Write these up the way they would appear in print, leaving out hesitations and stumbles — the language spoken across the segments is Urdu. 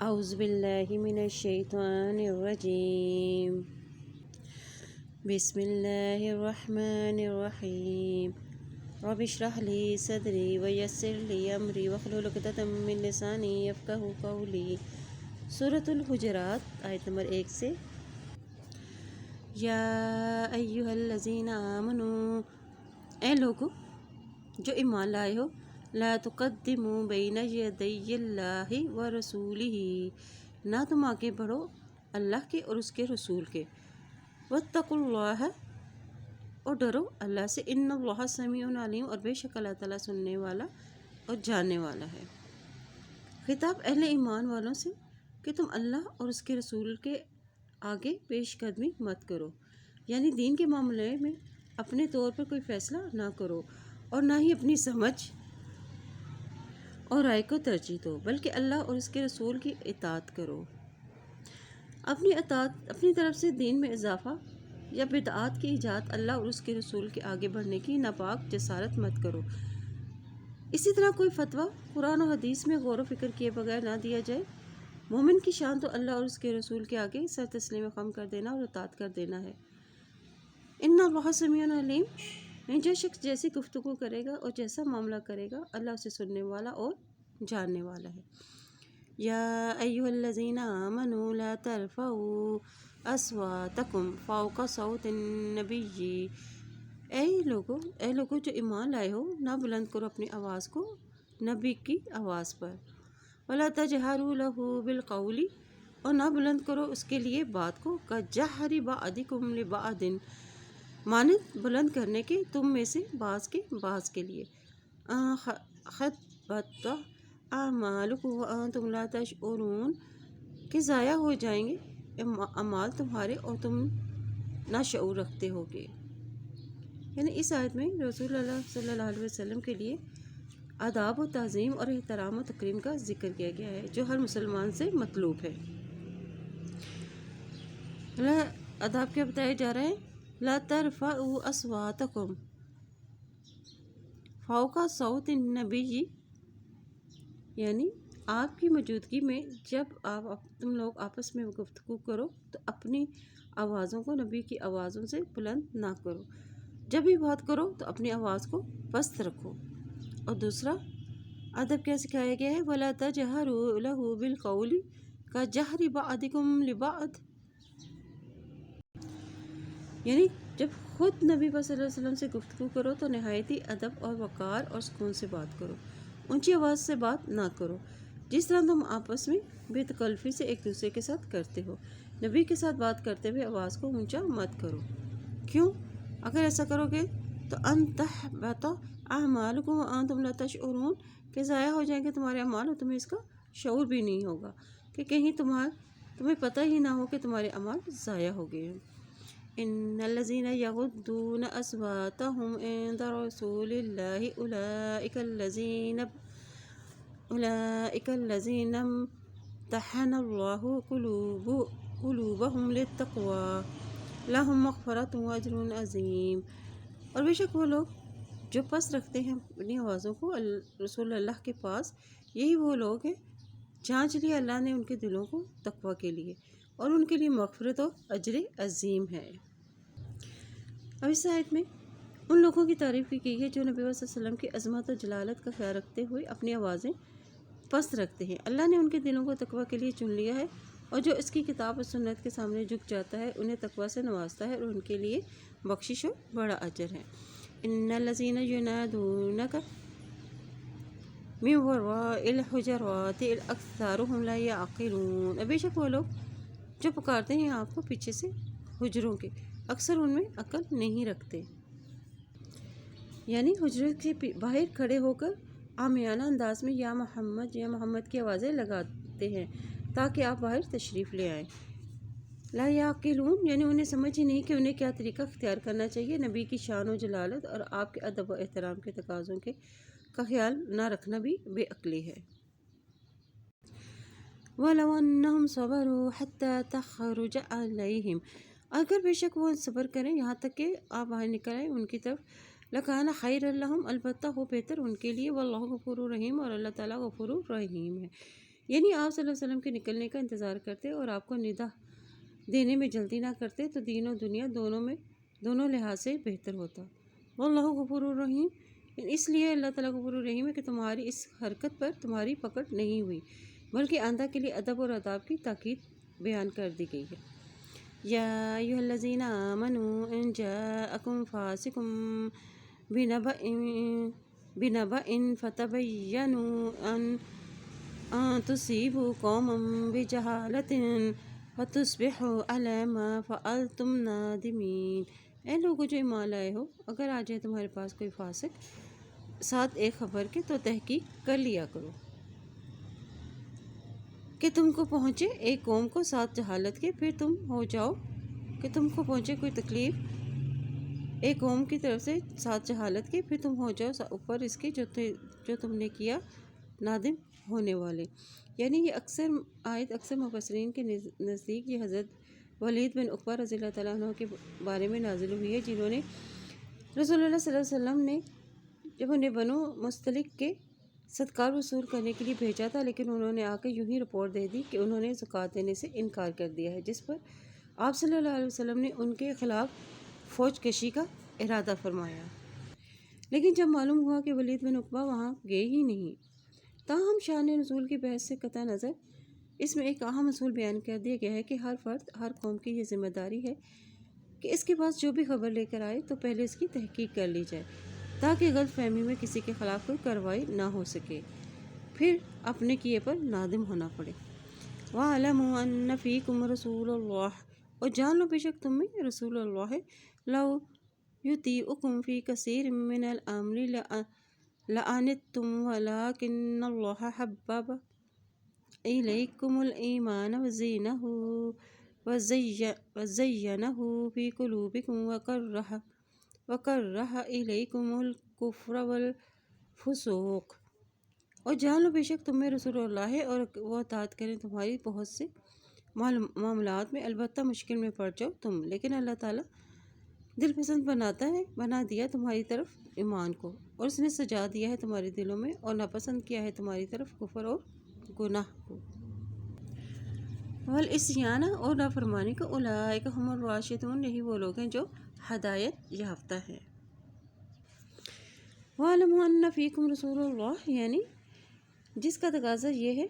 اعوذ باللہ من الشیطان الرجیم بسم اللہ الرحمن الرحیم رب اشرح لی صدری ویسر لی امری واحلل عقدۃ من لسانی یفقہوا قولی۔ سورۃ الحجرات آیت نمبر 1 سے۔ یا ایھا الذین آمنوا، اے لوگو جو ایمان لائے ہو، لا تقدموا بین یدی اللہ ورسولہ، نہ تم آگے بڑھو اللہ کے اور اس کے رسول کے، واتقوا اللہ، اور ڈرو اللہ سے، ان اللہ سمیع علیم، اور بے شک اللہ تعالیٰ سننے والا اور جاننے والا ہے۔ خطاب اہل ایمان والوں سے کہ تم اللہ اور اس کے رسول کے آگے پیش قدمی مت کرو، یعنی دین کے معاملے میں اپنے طور پر کوئی فیصلہ نہ کرو اور نہ ہی اپنی سمجھ اور رائے کو ترجیح دو، بلکہ اللہ اور اس کے رسول کی اطاعت کرو۔ اپنی طرف سے دین میں اضافہ یا بدعات کی ایجاد اللہ اور اس کے رسول کے آگے بڑھنے کی ناپاک جسارت مت کرو۔ اسی طرح کوئی فتویٰ قرآن و حدیث میں غور و فکر کیے بغیر نہ دیا جائے۔ مومن کی شان تو اللہ اور اس کے رسول کے آگے سر تسلیم خم کر دینا اور اطاعت کر دینا ہے۔ ان اللہ سمیع علیم، جو شخص جیسی گفتگو کرے گا اور جیسا معاملہ کرے گا، اللہ اسے سننے والا اور جاننے والا ہے۔ یا ایھا الذین آمنوا لا ترفعوا اصواتکم فوق صوت النبی، اے لوگو جو ایمان لائے ہو، نہ بلند کرو اپنی آواز کو نبی کی آواز پر، ولا تجہروا لہ بالقول، اور نہ بلند کرو اس کے لیے بات کو، کجہر بعضکم لبعض، مانند بلند کرنے کے تم میں سے بعض کے لیے، حبطت اعمالکم وانتم لا تشعرون، کہ ضائع ہو جائیں گے اعمال تمہارے اور تم نہ شعور رکھتے ہوگے۔ یعنی اس آیت میں رسول اللہ صلی اللہ علیہ وسلم کے لیے آداب و تعظیم اور احترام و تکریم کا ذکر کیا گیا ہے، جو ہر مسلمان سے مطلوب ہے۔ آداب کیا بتائے جا رہے ہیں؟ لا ترفعوا اصواتکم فوق صوت النبی، یعنی آپ کی موجودگی میں جب تم لوگ آپس میں گفتگو کرو تو اپنی آوازوں کو نبی کی آوازوں سے بلند نہ کرو، جب بھی بات کرو تو اپنی آواز کو پست رکھو۔ اور دوسرا ادب کیا سکھایا گیا ہے؟ وَلَا تَجْهَرُوا لَهُ بِالْقَوْلِ كَجَهْرِ بَعْضِكُمْ لِبَعْضٍ، یعنی جب خود نبی صلی اللہ علیہ وسلم سے گفتگو کرو تو نہایت ہی ادب اور وقار اور سکون سے بات کرو، اونچی آواز سے بات نہ کرو، جس طرح تم آپس میں بے تکلفی سے ایک دوسرے کے ساتھ کرتے ہو۔ نبی کے ساتھ بات کرتے ہوئے آواز کو اونچا مت کرو۔ کیوں؟ اگر ایسا کرو گے تو ان تحبط اعمالکم وانتم لا تشعرون، کہ ضائع ہو جائیں گے تمہارے اعمال اور تمہیں اس کا شعور بھی نہیں ہوگا، کہ کہیں تمہیں پتہ ہی نہ ہو کہ تمہارے اعمال ضائع ہو گئے ہیں۔ ان الذین یغضون اصواتهم عند رسول اللہ اولئک الذین امتحن اللہ قلوبهم للتقوی لہم مغفرۃ واجر عظیم، اور بے شک وہ لوگ جو پست رکھتے ہیں اپنی آوازوں کو رسول اللہ کے پاس، یہی وہ لوگ ہیں جانچ لیا اللہ نے ان کے دلوں کو تقوی کے لیے، اور ان کے لیے مغفرت و اجر عظیم ہے۔ اب اس آیت میں ان لوگوں کی تعریف کی گئی ہے جو نبی صلی اللہ علیہ وسلم کی عظمت و جلالت کا خیال رکھتے ہوئے اپنی آوازیں پست رکھتے ہیں۔ اللہ نے ان کے دلوں کو تقوی کے لیے چن لیا ہے، اور جو اس کی کتاب اور سنت کے سامنے جھک جاتا ہے انہیں تقوی سے نوازتا ہے، اور ان کے لیے بخشش و بڑا اجر ہے۔ ان الذین ینادونک من وراء الحجرات اکثرهم لا یعقلون، بے شک وہ لوگ جو پکارتے ہیں آپ کو پیچھے سے حجروں کے، اکثر ان میں عقل نہیں رکھتے۔ یعنی حجرے کے باہر کھڑے ہو کر عامیانہ انداز میں یا محمد کی آوازیں لگاتے ہیں تاکہ آپ باہر تشریف لے آئیں۔ لا یعقلون، یعنی انہیں سمجھ ہی نہیں کہ انہیں کیا طریقہ اختیار کرنا چاہیے۔ نبی کی شان و جلالت اور آپ کے ادب و احترام کے تقاضوں کا خیال نہ رکھنا بھی بے عقلی ہے۔ وَلَوْ أَنَّهُمْ صَبَرُوا حَتَّى تَخْرُجَ عَلَيْهِمْ، اگر بے شک وہ صبر کریں یہاں تک کہ آپ باہر نکل آئیں ان کی طرف، لَكَانَ خَيْرًا لَهُمْ، البتہ ہو بہتر ان کے لیے، وَاللَّهُ غَفُورٌ رَحِيمٌ، اور اللہ تعالیٰ غفور رحیم ہے۔ یعنی آپ صلی اللہ علیہ وسلم کے نکلنے کا انتظار کرتے اور آپ کو ندا دینے میں جلدی نہ کرتے تو دین و دنیا دونوں لحاظ سے بہتر ہوتا۔ واللہ غفور الرحیم، اس لیے اللہ تعالیٰ غفور الرحیم ہے کہ تمہاری اس حرکت پر تمہاری پکڑ نہیں ہوئی، بلکہ آئندہ کے لیے ادب اور آداب کی تاکید بیان کر دی گئی ہے۔ یا ایھا الذین آمنوا ان جاءکم فاسق بنبأ فتبینوا ان تصیبوا قوما بجہالۃ فتصبحوا علی ما فعلتم نادمین۔ اے لوگوں جو ایمان لائے ہو، اگر آ جائے تمہارے پاس کوئی فاسق ساتھ ایک خبر کے تو تحقیق کر لیا کرو کہ تم کو پہنچے ایک قوم کو ساتھ جہالت کے، پھر تم ہو جاؤ کہ تم کو پہنچے کوئی تکلیف ایک قوم کی طرف سے ساتھ جہالت کے، پھر تم ہو جاؤ اوپر اس کے جو تم نے کیا نادم ہونے والے۔ یعنی یہ اکثر مفسرین کے نزدیک یہ حضرت ولید بن عقبہ رضی اللہ تعالیٰ عنہ کے بارے میں نازل ہوئی ہے، جنہوں نے رسول اللہ صلی اللہ علیہ وسلم نے جب انہیں بنو مستلق کے صدقات وصول کرنے کے لیے بھیجا تھا، لیکن انہوں نے آ کے یوں ہی رپورٹ دے دی کہ انہوں نے زکوٰۃ دینے سے انکار کر دیا ہے، جس پر آپ صلی اللہ علیہ وسلم نے ان کے خلاف فوج کشی کا ارادہ فرمایا۔ لیکن جب معلوم ہوا کہ ولید بن عقبہ وہاں گئے ہی نہیں، تاہم شان نزول کی بحث سے قطع نظر اس میں ایک اہم اصول بیان کر دیا گیا ہے کہ ہر فرد، ہر قوم کی یہ ذمہ داری ہے کہ اس کے پاس جو بھی خبر لے کر آئے تو پہلے اس کی تحقیق کر لی جائے، تاکہ غلط فہمی میں کسی کے خلاف کوئی کارروائی نہ ہو سکے، پھر اپنے کیے پر نادم ہونا پڑے۔ وَاعْلَمُوا أَنَّ فِيكُمْ رَسُولَ اللَّهِ، اور جان لو بے شک تم میں رسول اللہ ہے، لَوْ يُطِيعُكُمْ فِي كَثِيرٍ مِّنَ الْأَمْرِ لَعَنِتُّمْ وَلَٰكِنَّ اللَّهَ حَبَّبَ إِلَيْكُمُ الْإِيمَانَ وَزَيَّنَهُ فِي قُلُوبِكُمْ وَكَرَّهَ إِلَيْكُمُ الْكُفْرَ وَالْفُسُوقَ، اور جان لو بے شک تم میں رسول اللہ ہے، اور وہ اطاعت کریں تمہاری بہت سے معاملات میں، البتہ مشکل میں پڑ جاؤ تم، لیکن اللہ تعالیٰ دل پسند بنا دیا تمہاری طرف ایمان کو، اور اس نے سجا دیا ہے تمہارے دلوں میں، اور ناپسند کیا ہے تمہاری طرف کفر اور گناہ کو، والعصیان، اور نافرمانی کو، اولئک ھم الراشدون، یہی وہ لوگ ہیں جو ہدایت یافتہ ہیں۔ وَاعْلَمُوا أَنَّ فِيكُمْ رَسُولَ اللَّهِ، یعنی جس کا تقاضا یہ ہے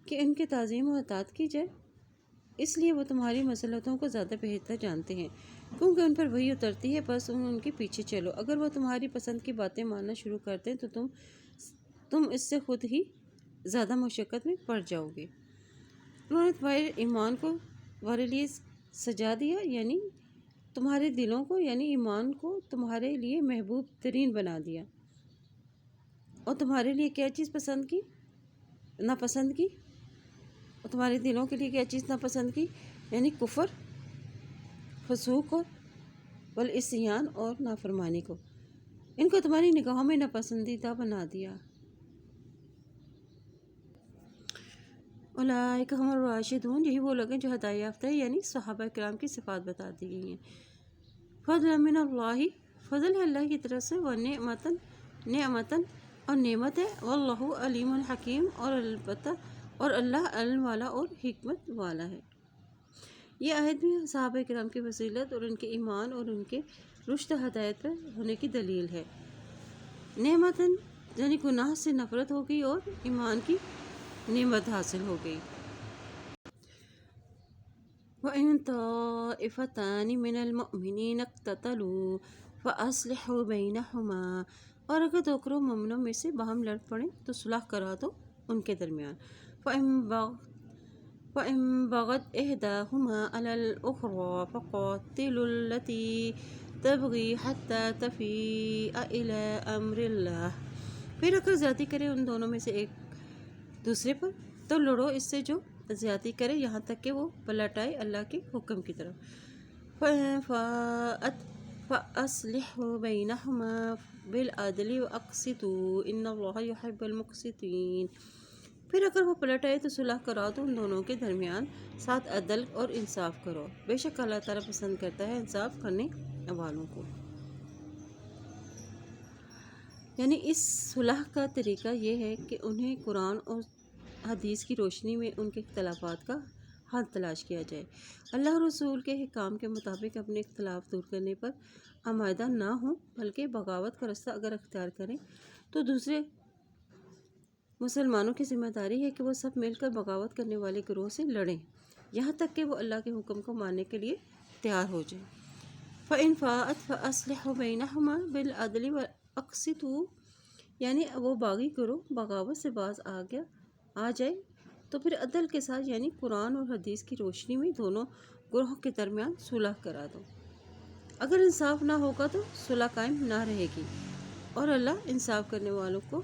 کہ ان کے تعظیم و اطاعت کی جائے، اس لیے وہ تمہاری مصلحتوں کو زیادہ بہتر جانتے ہیں، کیونکہ ان پر وحی اترتی ہے، بس ان کے پیچھے چلو۔ اگر وہ تمہاری پسند کی باتیں ماننا شروع کرتے ہیں تو تم اس سے خود ہی زیادہ مشقت میں پڑ جاؤ گے۔ انہوں نے تمہارے ایمان کو تمہارے لیے سجا دیا، یعنی تمہارے دلوں کو، یعنی ایمان کو تمہارے لیے محبوب ترین بنا دیا، اور تمہارے لیے کیا چیز پسند کی، ناپسند کی، اور تمہارے دلوں کے لیے کیا چیز ناپسند کی، یعنی کفر، فسوق اور والعصیان اور نافرمانی کو، ان کو تمہاری نگاہوں میں ناپسندیدہ بنا دیا۔ اولئک ھم الراشدون، یہی وہ لوگ ہیں جو ہدایت یافتہ ہیں، یعنی صحابہ کرام کی صفات بتا دی گئی ہیں۔ فضلا من اللہ، فضل ہے اللہ کی طرف سے، نعمتاً اور نعمت ہے، واللہ علیم حکیم، اور اللہ علم والا اور حکمت والا ہے۔ یہ آیت بھی صحابہ کرام کی فضیلت اور ان کے ایمان اور ان کے رشد ہدایت پر ہونے کی دلیل ہے۔ نعمتاً یعنی گناہ سے نفرت ہو گئی اور ایمان کی نعمت حاصل ہو گئی۔ وَإِن طَائِفَتَانِ مِنَ الْمُؤْمِنِينَ اقْتَتَلُوا فَأَصْلِحُوا بَيْنَهُمَا، اور اگر دو گروہ مومنوں میں سے باہم لڑ پڑیں تو صلح کرا دو ان کے درمیان۔ فَإِن بَغَتْ إِحْدَاهُمَا عَلَى الْأُخْرَى فَقَاتِلُوا الَّتِي تَبْغِي حَتَّى تَفِيءَ إِلَىٰ أَمْرِ اللَّهِ، پھر اگر زیادتی کرے ان دونوں میں سے ایک دوسرے پر تو لڑو اس سے جو زیادتی کرے، یہاں تک کہ وہ پلٹ آئے اللہ کے حکم کی طرف۔ فَأَصْلِحُوا بَيْنَهُمَا بِالْعَدْلِ وَأَقْسِطُوا إِنَّ اللَّهَ يُحِبُّ الْمُقْسِطِينَ، پھر اگر وہ پلٹ آئے تو صلح کرا دو ان دونوں کے درمیان، ساتھ عدل اور انصاف کرو، بے شک اللہ تعالیٰ پسند کرتا ہے انصاف کرنے والوں کو۔ یعنی اس صلح کا طریقہ یہ ہے کہ انہیں قرآن اور حدیث کی روشنی میں ان کے اختلافات کا حل تلاش کیا جائے۔ اللہ اور رسول کے حکام کے مطابق اپنے اختلاف دور کرنے پر آمادہ نہ ہوں، بلکہ بغاوت کا رستہ اگر اختیار کریں تو دوسرے مسلمانوں کی ذمہ داری ہے کہ وہ سب مل کر بغاوت کرنے والے گروہ سے لڑیں، یہاں تک کہ وہ اللہ کے حکم کو ماننے کے لیے تیار ہو جائیں۔ فَإِنْ فَاءَتْ فَأَصْلِحُوا بَيْنَهُمَا بِالْعَدْلِ وَأَقْسِطُوا، یعنی وہ باغی گروہ بغاوت سے باز آ جائے تو پھر عدل کے ساتھ یعنی قرآن اور حدیث کی روشنی میں دونوں گروہوں کے درمیان صلح کرا دو۔ اگر انصاف نہ ہوگا تو صلح قائم نہ رہے گی، اور اللہ انصاف کرنے والوں کو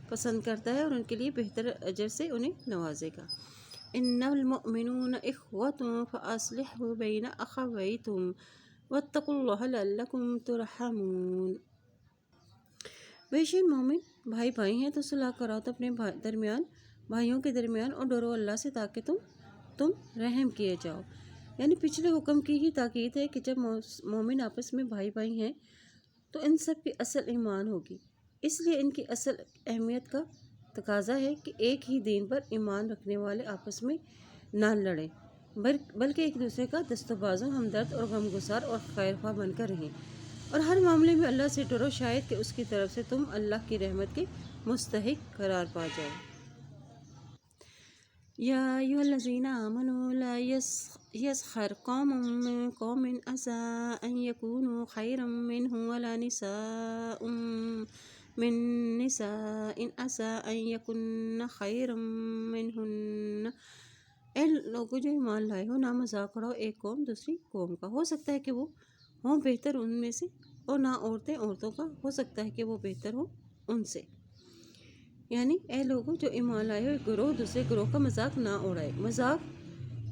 پسند کرتا ہے اور ان کے لیے بہتر اجر سے انہیں نوازے گا۔ ان المؤمنون اخوۃ فاصلحوا بین اخویکم واتقوا اللہ لعلکم ترحمون، بے شک مومن بھائی بھائی ہیں تو صلح کراؤ تو اپنے بھائیوں کے درمیان، اور ڈرو اللہ سے تاکہ تم رحم کیے جاؤ۔ یعنی پچھلے حکم کی ہی تاکید ہے کہ جب مومن آپس میں بھائی بھائی ہیں تو ان سب کی اصل ایمان ہوگی، اس لیے ان کی اصل اہمیت کا تقاضا ہے کہ ایک ہی دین پر ایمان رکھنے والے آپس میں نہ لڑیں، بلکہ ایک دوسرے کا دست و بازو، ہمدرد اور غمگسار اور خیر خواہ بن کر رہیں، اور ہر معاملے میں اللہ سے ڈرو، شاید کہ اس کی طرف سے تم اللہ کی رحمت کے مستحق قرار پا جاؤ۔ یا ایھا الذین آمنوا لا یسخر قوم من قوم عسى ان یکونوا خیرا منهم ولا نساء من نساء عسى ان یکن خیرا منهن، اے لوگوں جو ایمان لائے ہو، نہ مذاق اڑاؤ ایک قوم دوسری قوم کا، ہو سکتا ہے کہ وہ ہوں بہتر ان میں سے، اور نہ عورتیں عورتوں کا، ہو سکتا ہے کہ وہ بہتر ہوں ان سے۔ یعنی اے لوگوں جو ایمان لائے ہو، ایک گروہ دوسرے گروہ کا مذاق نہ اڑائے۔ مذاق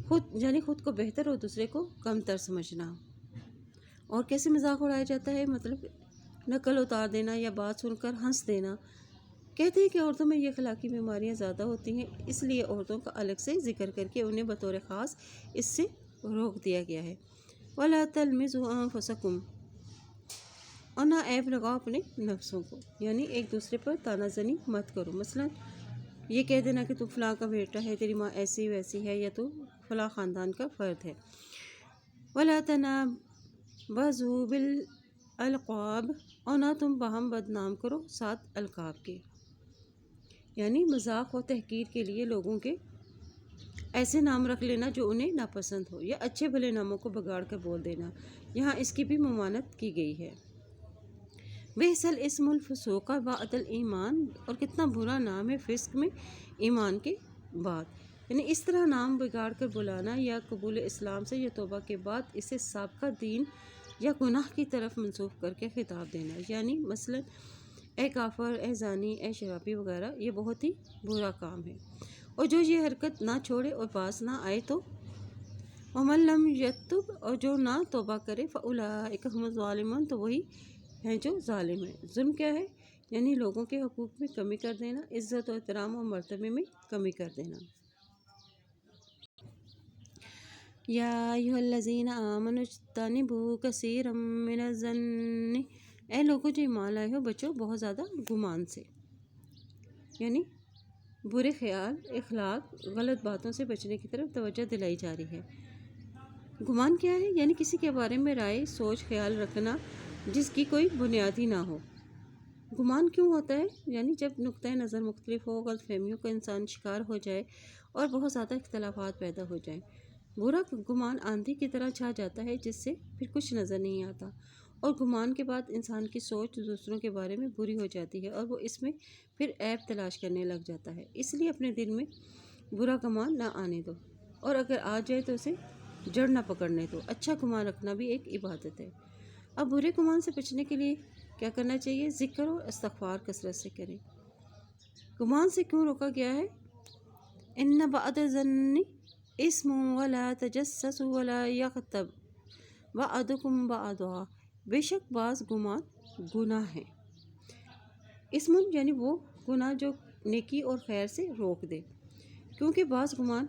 خود کو بہتر اور دوسرے کو کم تر سمجھنا۔ اور کیسے مذاق اڑایا جاتا ہے؟ مطلب نقل اتار دینا یا بات سن کر ہنس دینا۔ کہتے ہیں کہ عورتوں میں یہ اخلاقی بیماریاں زیادہ ہوتی ہیں، اس لیے عورتوں کا الگ سے ذکر کر کے انہیں بطور خاص اس سے روک دیا گیا ہے۔ وَلَا تَلْمِزُوا أَنفُسَكُمْ، اور نہ عیب لگاؤ اپنے نفسوں کو، یعنی ایک دوسرے پر تانا زنی مت کرو۔ مثلا یہ کہہ دینا کہ تو فلاں کا بیٹا ہے، تیری ماں ایسی ویسی ہے، یا تو فلاں خاندان کا فرد ہے۔ وَلَا تَنَابَزُوا بِالْأَلْقَابِ، اور نہ تم باہم بدنام کرو ساتھ القاب کے، یعنی مذاق و تحقیر کے لیے لوگوں کے ایسے نام رکھ لینا جو انہیں ناپسند ہو، یا اچھے بھلے ناموں کو بگاڑ کر بول دینا، یہاں اس کی بھی ممانعت کی گئی ہے۔ بئس الاسم الفسوق بعد الایمان، اور کتنا برا نام ہے فسق میں ایمان کے بعد، یعنی اس طرح نام بگاڑ کر بلانا یا قبول اسلام سے یا توبہ کے بعد اسے سابقہ دین یا گناہ کی طرف منسوخ کر کے خطاب دینا، یعنی مثلا اے کافر، اے زانی، اے شرابی وغیرہ، یہ بہت ہی برا کام ہے، اور جو یہ حرکت نہ چھوڑے اور باز نہ آئے تو وَمَن لَّمْ يَتُبْ، اور جو نہ توبہ کرے فَأُولَٰئِکَ هُمُ الظَّالِمُونَ، تو وہی ہیں جو ظالم ہیں۔ ظلم کیا ہے؟ یعنی لوگوں کے حقوق میں کمی کر دینا، عزت و احترام و مرتبے میں کمی کر دینا۔ یا ایھا الذین آمنوا اجتنبوا کثیرا من الظن، اے لوگوں جو ایمان لائے ہو بچو بہت زیادہ گمان سے، یعنی برے خیال، اخلاق، غلط باتوں سے بچنے کی طرف توجہ دلائی جا رہی ہے۔ گمان کیا ہے؟ یعنی کسی کے بارے میں رائے، سوچ، خیال رکھنا جس کی کوئی بنیاد ہی نہ ہو۔ گمان کیوں ہوتا ہے؟ یعنی جب نقطۂ نظر مختلف ہو، غلط فہمیوں کا انسان شکار ہو جائے اور بہت زیادہ اختلافات پیدا ہو جائیں، برا گمان آندھی کی طرح چھا جاتا ہے جس سے پھر کچھ نظر نہیں آتا، اور گمان کے بعد انسان کی سوچ دوسروں کے بارے میں بری ہو جاتی ہے اور وہ اس میں پھر عیب تلاش کرنے لگ جاتا ہے۔ اس لیے اپنے دل میں برا گمان نہ آنے دو، اور اگر آ جائے تو اسے جڑ نہ پکڑنے دو۔ اچھا گمان رکھنا بھی ایک عبادت ہے۔ اب برے گمان سے بچنے کے لیے کیا کرنا چاہیے؟ ذکر اور استغفار کثرت سے کریں۔ گمان سے کیوں روکا گیا ہے؟ ان بعض الظن اسم ولا تجسسوا ولا یغتب بعضکم بعضا، بے شک بعض گمان گناہ ہیں۔ اسم یعنی وہ گناہ جو نیکی اور خیر سے روک دے، کیونکہ بعض گمان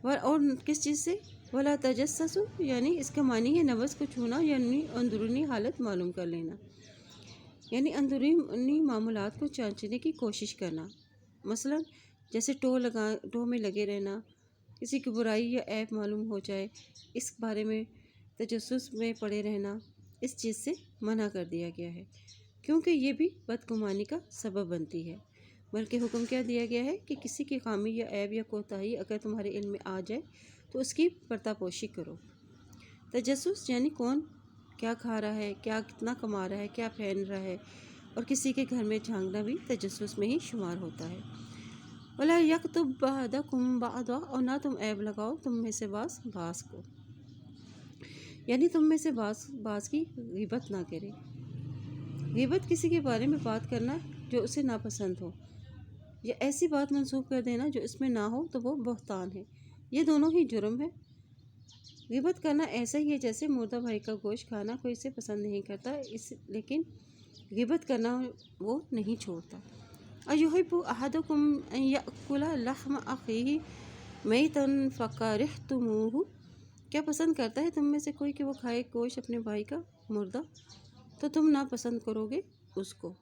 اور کس چیز سے؟ ولا تجسسوا، یعنی اس کا معنی ہے نفس کو چھونا، یعنی اندرونی حالت معلوم کر لینا، یعنی اندرونی معاملات کو جانچنے کی کوشش کرنا۔ مثلا جیسے ٹو میں لگے رہنا، کسی کی برائی یا عیب معلوم ہو جائے اس بارے میں تجسس میں پڑے رہنا، اس چیز سے منع کر دیا گیا ہے، کیونکہ یہ بھی بدگمانی کا سبب بنتی ہے۔ بلکہ حکم کیا دیا گیا ہے کہ کسی کی خامی یا عیب یا کوتاہی اگر تمہارے علم میں آ جائے تو اس کی پردہ پوشی کرو۔ تجسس یعنی کون کیا کھا رہا ہے، کیا کتنا کما رہا ہے، کیا پہن رہا ہے، اور کسی کے گھر میں جھانکنا بھی تجسس میں ہی شمار ہوتا ہے۔ وَلَا يَكْتُبْ بَعْضُكُمْ بَعْضًا، اور نہ تم عیب لگاؤ تم میں سے بعض کو، یعنی تم میں سے بعض کی غیبت نہ کرے۔ غیبت کسی کے بارے میں بات کرنا جو اسے ناپسند ہو، یا ایسی بات منسوب کر دینا جو اس میں نہ ہو تو وہ بہتان ہے۔ یہ دونوں ہی جرم ہے۔ غیبت کرنا ایسا ہی ہے جیسے مردہ بھائی کا گوشت کھانا کوئی اسے پسند نہیں کرتا، لیکن غیبت کرنا وہ نہیں چھوڑتا۔ أَيُحِبُّ أَحَدُكُمْ أَن يَأْكُلَ لَحْمَ أَخِيهِ مَيْتًا فَكَرِهْتُمُوهُ، کیا پسند کرتا ہے تم میں سے کوئی کہ وہ کھائے گوشت اپنے بھائی کا مردہ، تو تم ناپسند کرو گے اس کو۔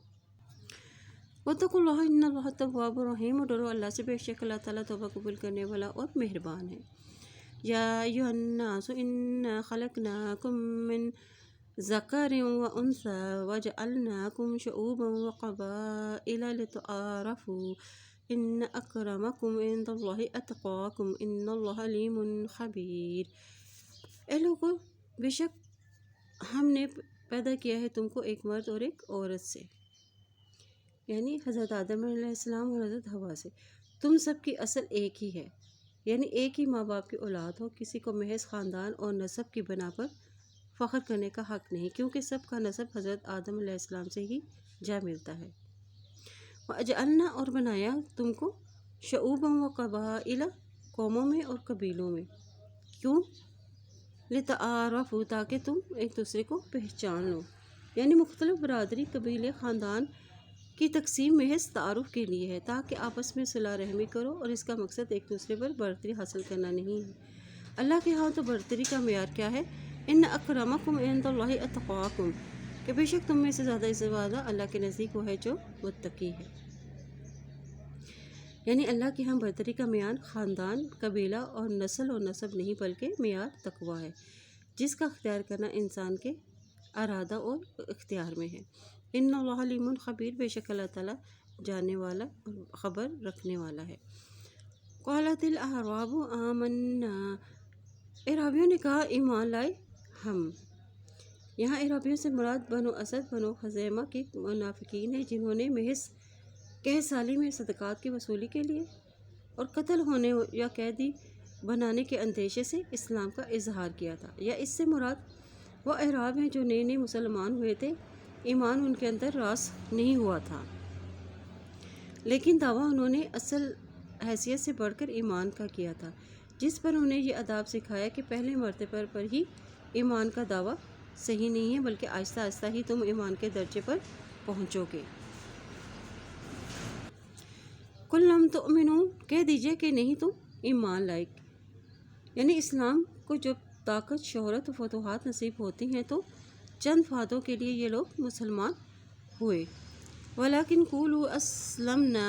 وَاتَّقُوا اللَّهَ إِنَّ اللَّهَ تَوَّابٌ رَحِيمٌ، اور ڈرو اللہ سے، بے شک اللہ تعالیٰ توبہ قبول کرنے والا اور مہربان ہے۔ یا ایھا الناس انا خلقناکم من ذکر وانثی وجعلناکم شعوبا وقبائل لتعارفوا ان اکرمکم عند اللہ اتقاکم ان اللہ علیم خبیر۔ اے لوگو، بے شک ہم نے پیدا کیا ہے تم کو ایک مرد اور ایک عورت سے، یعنی حضرت آدم علیہ السلام اور حضرت حوا سے۔ تم سب کی اصل ایک ہی ہے، یعنی ایک ہی ماں باپ کی اولاد ہو۔ کسی کو محض خاندان اور نسب کی بنا پر فخر کرنے کا حق نہیں، کیونکہ سب کا نسب حضرت آدم علیہ السلام سے ہی جا ملتا ہے۔ وَأَجْعَلْنَا، اور بنایا تم کو، شعوبًا وقبائل، قوموں میں اور قبیلوں میں، کیوں؟ لِتَعَارَفُوا، تاکہ تم ایک دوسرے کو پہچان لو، یعنی مختلف برادری، قبیلے، خاندان کی تقسیم محض تعارف کے لیے ہے، تاکہ آپس میں صلہ رحمی کرو، اور اس کا مقصد ایک دوسرے پر برتری حاصل کرنا نہیں ہے۔ اللہ کے ہاں تو برتری کا معیار کیا ہے؟ ان اکرمکم عند اللہ اتقاکم، کہ بے شک تم میں سے زیادہ عزت والا اللہ کے نزدیک وہ ہے جو متقی ہے۔ یعنی اللہ کے ہاں برتری کا معیار خاندان، قبیلہ اور نسل و نسب نہیں، بلکہ معیار تقویٰ ہے، جس کا اختیار کرنا انسان کے ارادہ اور اختیار میں ہے۔ ان اللہ علیم خبیر، بے شک اللہ تعالیٰ جاننے والا اور خبر رکھنے والا ہے۔ قالت الاعراب آمنا، اعرابیوں نے کہا ایمان لائے ہم۔ یہاں اعرابیوں سے مراد بنو اسد، بنو خزیمہ کے منافقین ہیں، جنہوں نے محض کہہ سالی میں صدقات کی وصولی کے لیے اور قتل ہونے یا قیدی بنانے کے اندیشے سے اسلام کا اظہار کیا تھا، یا اس سے مراد وہ اعراب ہیں جو نئے نئے مسلمان ہوئے تھے، ایمان ان کے اندر راسخ نہیں ہوا تھا، لیکن دعویٰ انہوں نے اصل حیثیت سے بڑھ کر ایمان کا کیا تھا، جس پر انہیں یہ آداب سکھایا کہ پہلے مرتبہ پر ہی ایمان کا دعویٰ صحیح نہیں ہے، بلکہ آہستہ آہستہ ہی تم ایمان کے درجے پر پہنچو گے۔ قل لم تؤمنوا، کہہ دیجئے کہ نہیں تم ایمان لائے، یعنی اسلام کو جب طاقت، شہرت و فتوحات نصیب ہوتی ہیں تو چند فاتحوں کے لیے یہ لوگ مسلمان ہوئے۔ ولیکن قولوا اسلمنا،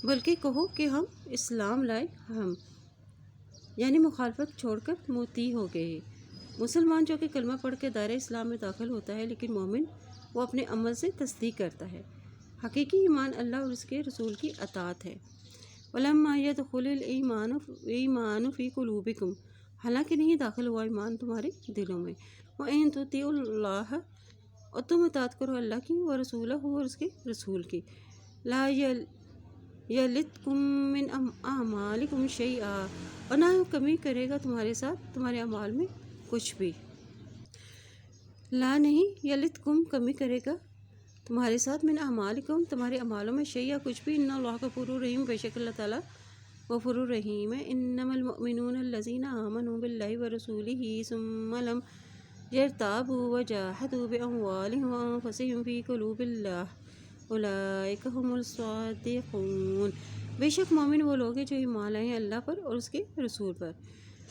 بلکہ کہو کہ ہم اسلام لائے ہم، یعنی مخالفت چھوڑ کر مطیع ہو گئے۔ مسلمان جو کہ کلمہ پڑھ کے دائرہ اسلام میں داخل ہوتا ہے، لیکن مومن وہ اپنے عمل سے تصدیق کرتا ہے۔ حقیقی ایمان اللہ اور اس کے رسول کی اطاعت ہے۔ ولما يدخل الایمان فی قلوبکم، حالانکہ نہیں داخل ہوا ایمان تمہارے دلوں میں۔ وَإِن تُطِیعُوا اللَّهَ، اور تم اطاعت کرو اللہ کی، وَرَسُولَهُ، اور اس کے رسول کی، لا یلتکم من اعمالکم شیئا، اور نہ کمی کرے گا تمہارے ساتھ تمہارے اعمال میں کچھ بھی۔ لا نہیں، یلتکم کمی کرے گا تمہارے ساتھ، من اعمالکم تمہارے اعمالوں میں، شیئا کچھ بھی۔ ان اللہ غفور رحیم، بے شک اللہ تعالیٰ غفور الرحیم ہے۔ انما المؤمنون الذین آمنوا باللہ ورسولہ ثم لم یرتابوا وجاہدوا باموالہم وانفسہم فی قلوب اللہ اولئک ھم الصادقون، بے شک مومن وہ لوگ ہیں جو ایمان لائے ہیں اللہ پر اور اس کے رسول پر،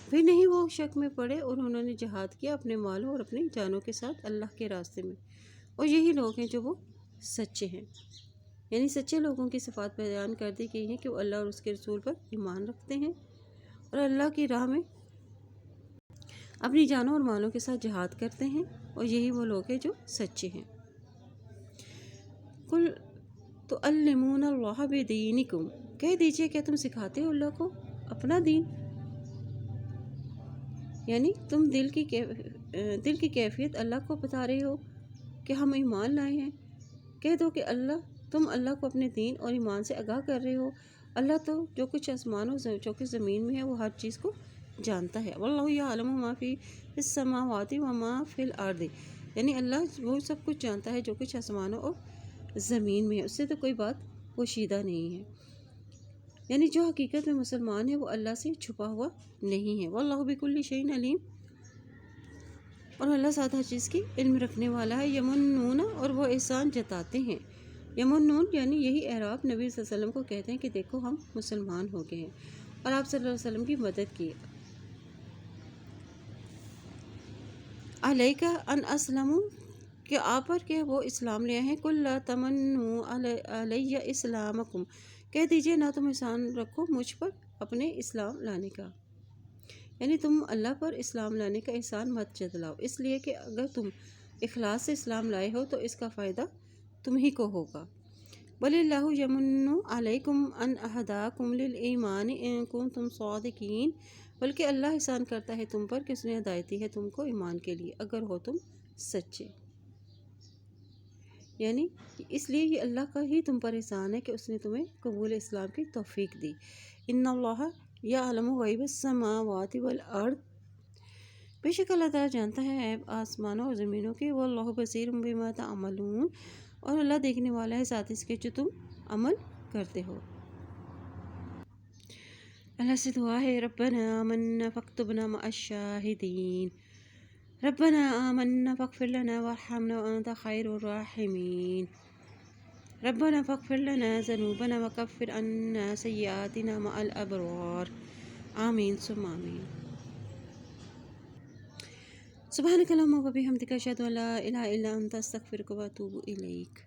پھر نہیں وہ شک میں پڑے، اور انہوں نے جہاد کیا اپنے مالوں اور اپنی جانوں کے ساتھ اللہ کے راستے میں، اور یہی لوگ ہیں جو وہ سچے ہیں۔ یعنی سچے لوگوں کی صفات بیان کر دی گئی ہیں کہ وہ اللہ اور اس کے رسول پر ایمان رکھتے ہیں اور اللہ کی راہ میں اپنی جانوں اور مالوں کے ساتھ جہاد کرتے ہیں، اور یہی وہ لوگ ہیں جو سچے ہیں۔ قل تعلمون اللہ بدینکم، کہہ دیجئے کیا تم سکھاتے ہو اللہ کو اپنا دین؟ یعنی تم دل کی کیفیت اللہ کو بتا رہے ہو کہ ہم ایمان لائے ہیں۔ کہہ دو کہ تم اللہ کو اپنے دین اور ایمان سے آگاہ کر رہے ہو۔ اللہ تو جو کچھ آسمان اور جو کچھ زمین میں ہے وہ ہر چیز کو جانتا ہے۔ واللہ یعلم ما فی السماوات و ما فی الارض، یعنی اللہ وہ سب کچھ جانتا ہے جو کچھ آسمانوں اور زمین میں ہے، اس سے تو کوئی بات پوشیدہ نہیں ہے۔ یعنی جو حقیقت میں مسلمان ہے وہ اللہ سے چھپا ہوا نہیں ہے۔ واللہ بکل شیء علیم، اور اللہ ساتھ ہر چیز کی علم رکھنے والا ہے۔ یمنون، اور وہ احسان جتاتے ہیں۔ یمنون یعنی یہی اعراب نبی صلی اللہ علیہ وسلم کو کہتے ہیں کہ دیکھو ہم مسلمان ہو گئے ہیں، اور آپ صلی اللہ علیہ وسلم کی مدد کی۔ علیکہ ان اسلموا، کہ آپ پر کہ وہ اسلام لے ہیں۔ قل لا تمنوا علی اسلامکم، کہہ دیجئے نہ تم احسان رکھو مجھ پر اپنے اسلام لانے کا، یعنی تم اللہ پر اسلام لانے کا احسان مت جتلاؤ، اس لیے کہ اگر تم اخلاص سے اسلام لائے ہو تو اس کا فائدہ تم ہی کو ہوگا۔ بل اللہ یمن علیکم ان ہداکم للایمان ان کنتم صادقین، بلکہ اللہ احسان کرتا ہے تم پر کہ اس نے ہدایت دی ہے تم کو ایمان کے لیے اگر ہو تم سچے۔ یعنی اس لیے یہ اللہ کا ہی تم پر احسان ہے کہ اس نے تمہیں قبول اسلام کی توفیق دی۔ ان اللہ یعلم غیب السماوات والارض، بے شک اللہ تعالیٰ جانتا ہے عیب آسمانوں اور زمینوں کے۔ واللہ بصیر بما تعملون، اور اللہ دیکھنے والا ہے ساتھ اس کے جو تم عمل کرتے ہو۔ اللہ سے دعا ہے ربنا آمنا فاکتبنا مع الشاہدین، ربنا آمنا فاغفر لنا وارحمنا وانت خیر الراحمین، ربنا فاغفر لنا ذنوبنا وکفر عنا سیئاتنا مع الابرار، آمین ثم آمین۔ سبحانک اللہم و بحمدک اشہد ان لا الہ الا انت استغفرک و اتوب الیک۔